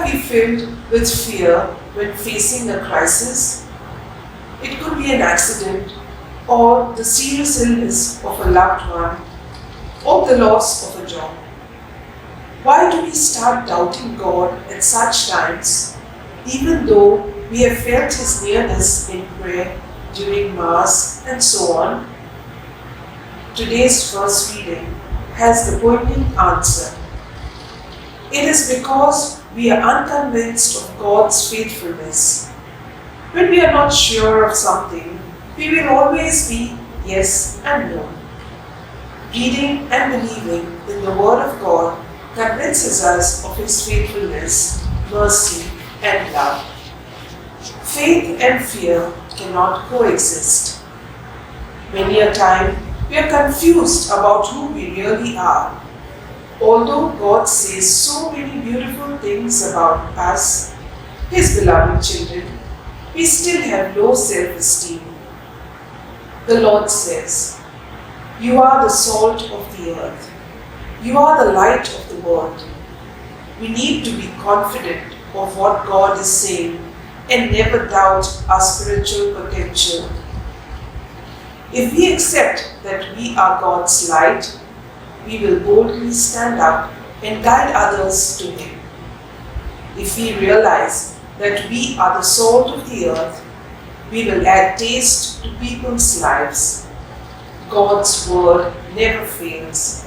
Are we filled with fear when facing a crisis? It could be an accident, or the serious illness of a loved one, or the loss of a job. Why do we start doubting God at such times, even though we have felt His nearness in prayer during Mass and so on? Today's first reading has the poignant answer. It is because we are unconvinced of God's faithfulness. When we are not sure of something, we will always be yes and no. Reading and believing in the Word of God convinces us of His faithfulness, mercy, and love. Faith and fear cannot coexist. Many a time, we are confused about who we really are. Although God says so many beautiful things about us, His beloved children, we still have low self-esteem. The Lord says, "You are the salt of the earth. You are the light of the world." We need to be confident of what God is saying and never doubt our spiritual potential. If we accept that we are God's light, we will boldly stand up and guide others to Him. If we realize that we are the salt of the earth, we will add taste to people's lives. God's word never fails.